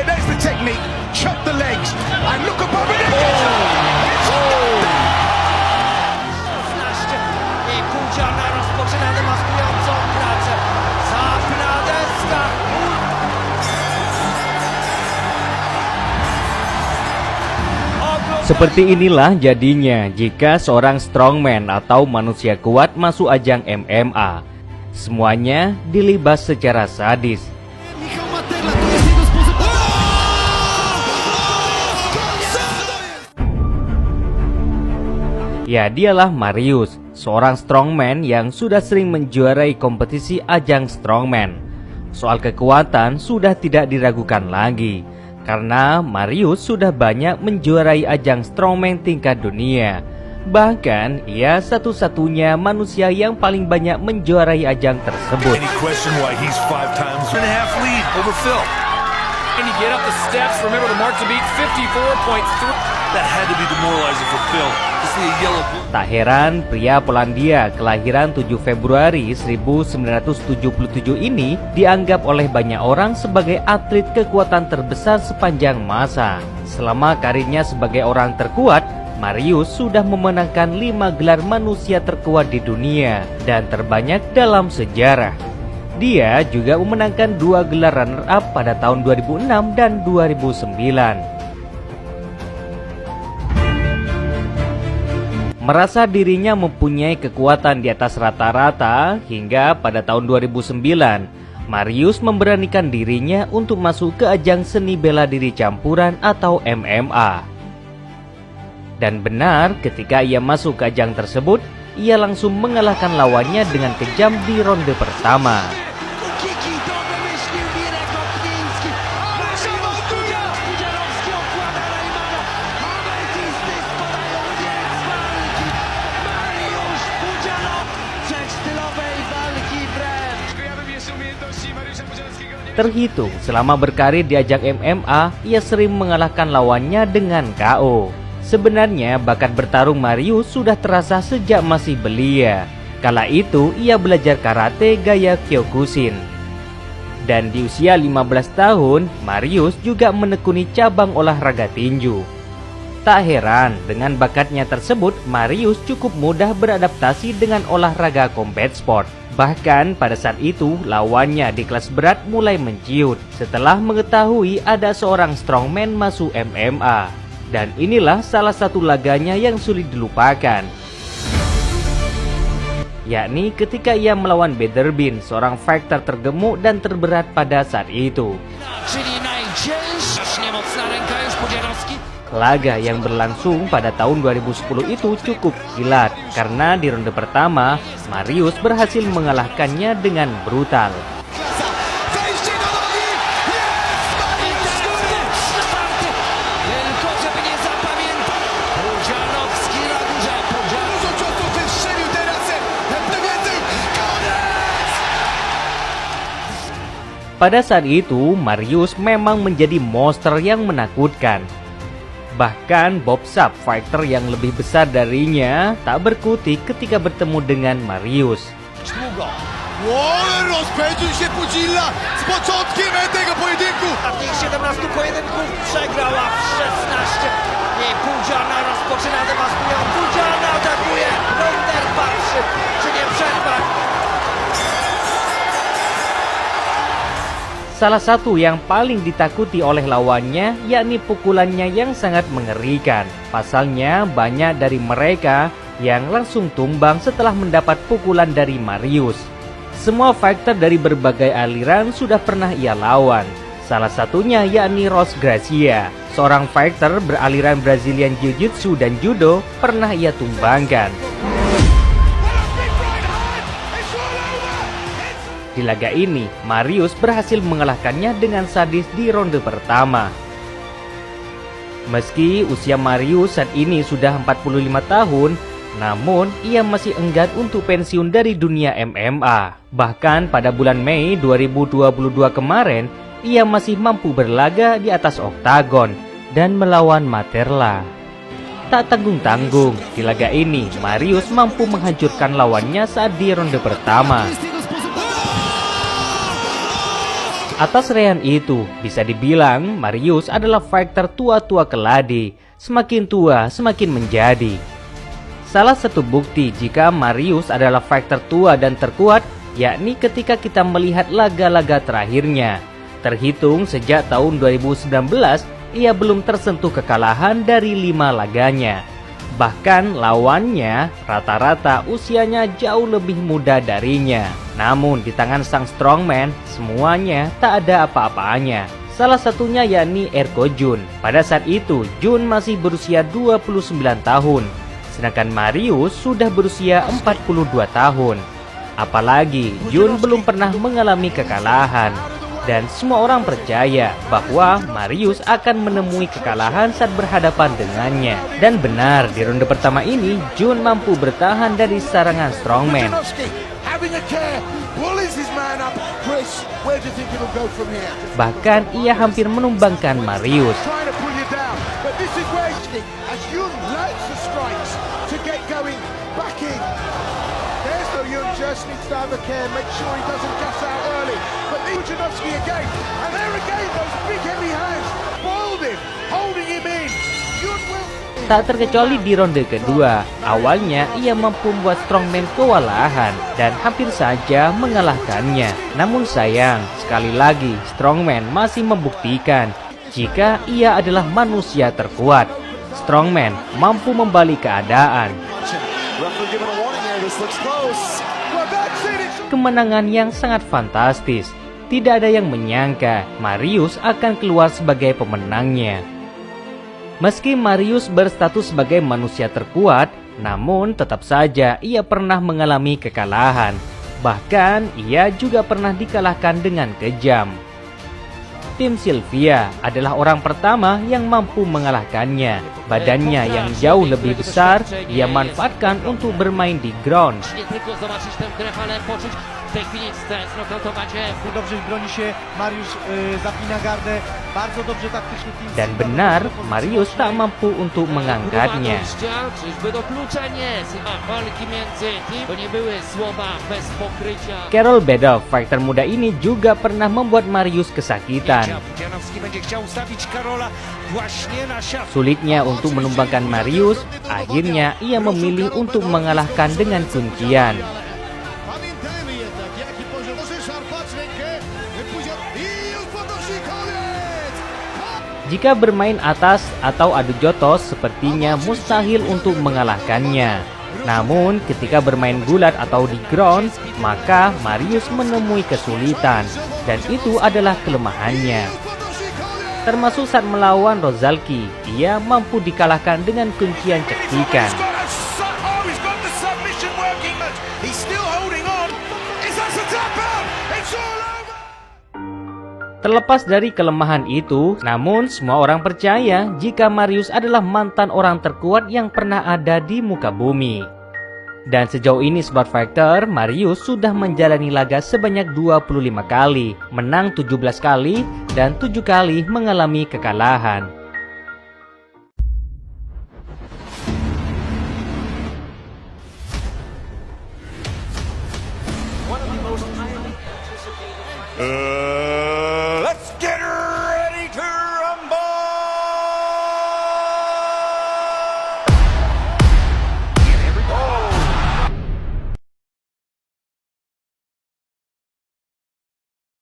There's the technique, chop the legs, and look above it. I Pudziana rozpoczyna demaskującą pracę. Zapina deska. Seperti inilah jadinya jika seorang strongman atau manusia kuat masuk ajang MMA. Semuanya dilibas secara sadis. Ya, dialah Marius, seorang strongman yang sudah sering menjuarai kompetisi ajang strongman. Soal kekuatan sudah tidak diragukan lagi, karena Marius sudah banyak menjuarai ajang strongman tingkat dunia. Bahkan, ia satu-satunya manusia yang paling banyak menjuarai ajang tersebut. Any question why he's 5 times and a half lead over Phil? Can you get up the steps? Remember the mark to beat 54.3. That had to be demoralizing for Phil. To see a yellow blue. Tak heran pria Polandia kelahiran 7 Februari 1977 ini dianggap oleh banyak orang sebagai atlet kekuatan terbesar sepanjang masa. Selama karirnya sebagai orang terkuat, Marius sudah memenangkan 5 gelar manusia terkuat di dunia dan terbanyak dalam sejarah. Dia juga memenangkan 2 gelar runner-up pada tahun 2006 dan 2009. Merasa dirinya mempunyai kekuatan di atas rata-rata hingga pada tahun 2009, Marius memberanikan dirinya untuk masuk ke ajang seni bela diri campuran atau MMA. Dan benar, ketika ia masuk ke ajang tersebut, ia langsung mengalahkan lawannya dengan kejam di ronde pertama. Terhitung selama berkarir di ajang MMA, ia sering mengalahkan lawannya dengan KO. Sebenarnya bakat bertarung Marius sudah terasa sejak masih belia. Kala itu ia belajar karate gaya Kyokushin. Dan di usia 15 tahun, Marius juga menekuni cabang olahraga tinju. Tak heran, dengan bakatnya tersebut, Marius cukup mudah beradaptasi dengan olahraga combat sport. Bahkan pada saat itu, lawannya di kelas berat mulai menciut setelah mengetahui ada seorang strongman masuk MMA. Dan inilah salah satu laganya yang sulit dilupakan, yakni ketika ia melawan Bederbin, seorang fighter tergemuk dan terberat pada saat itu. Laga yang berlangsung pada tahun 2010 itu cukup kilat karena di ronde pertama Marius berhasil mengalahkannya dengan brutal. Pada saat itu Marius memang menjadi monster yang menakutkan. Bahkan Bob Sapp, fighter yang lebih besar darinya, tak berkutik ketika bertemu dengan Marius. Praktycznie 17 pojedynków przegrała w 16. I Pudziana rozpoczyna demaskującą. Pudziana atakuje. Winter patrzy, czy nie przerwa. Salah satu yang paling ditakuti oleh lawannya yakni pukulannya yang sangat mengerikan. Pasalnya banyak dari mereka yang langsung tumbang setelah mendapat pukulan dari Marius. Semua fighter dari berbagai aliran sudah pernah ia lawan. Salah satunya yakni Ross Gracie, seorang fighter beraliran Brazilian Jiu-Jitsu dan Judo, pernah ia tumbangkan. Di laga ini, Marius berhasil mengalahkannya dengan sadis di ronde pertama. Meski usia Marius saat ini sudah 45 tahun, namun ia masih enggan untuk pensiun dari dunia MMA. Bahkan pada bulan Mei 2022 kemarin, ia masih mampu berlaga di atas oktagon dan melawan Materla. Tak tanggung-tanggung, di laga ini Marius mampu menghancurkan lawannya saat di ronde pertama. Atas raihan itu, bisa dibilang Marius adalah fighter tua-tua keladi, semakin tua semakin menjadi. Salah satu bukti jika Marius adalah fighter tua dan terkuat, yakni ketika kita melihat laga-laga terakhirnya. Terhitung sejak tahun 2019, ia belum tersentuh kekalahan dari 5 laganya. Bahkan lawannya rata-rata usianya jauh lebih muda darinya. Namun di tangan sang strongman, semuanya tak ada apa-apanya. Salah satunya yakni Erko Jun. Pada saat itu, Jun masih berusia 29 tahun. Sedangkan Marius sudah berusia 42 tahun. Apalagi Jun belum pernah mengalami kekalahan. Dan semua orang percaya bahwa Marius akan menemui kekalahan saat berhadapan dengannya. Dan benar, di ronde pertama ini Jun mampu bertahan dari serangan strongman. Bahkan ia hampir menumbangkan Marius. Just needs to have a care, make sure he doesn't gas out early. But Bujanovsky again, and there again, those big heavy hands boiled him, holding him in. Tak terkecuali di ronde kedua, awalnya ia mampu membuat strongman kewalahan dan hampir saja mengalahkannya. Namun sayang, sekali lagi strongman masih membuktikan jika ia adalah manusia terkuat. Strongman mampu membalik keadaan. Kemenangan yang sangat fantastis. Tidak ada yang menyangka Marius akan keluar sebagai pemenangnya. Meski Marius berstatus sebagai manusia terkuat, namun tetap saja ia pernah mengalami kekalahan. Bahkan ia juga pernah dikalahkan dengan kejam. Tim Sylvia adalah orang pertama yang mampu mengalahkannya. Badannya yang jauh lebih besar, ia manfaatkan untuk bermain di ground. Dan benar, Marius tak mampu untuk mengangkatnya. Karol Bedov, fighter muda ini juga pernah membuat Marius kesakitan. Sulitnya untuk menumbangkan Marius, akhirnya ia memilih untuk mengalahkan dengan kuncian. Jika bermain atas atau adu jotos, sepertinya mustahil untuk mengalahkannya. Namun ketika bermain gulat atau di ground, maka Marius menemui kesulitan, dan itu adalah kelemahannya. Termasuk saat melawan Rozalski, ia mampu dikalahkan dengan kuncian cekikan. Terlepas dari kelemahan itu, namun semua orang percaya jika Marius adalah mantan orang terkuat yang pernah ada di muka bumi. Dan sejauh ini Sport Fighter, Marius sudah menjalani laga sebanyak 25 kali, menang 17 kali, dan 7 kali mengalami kekalahan.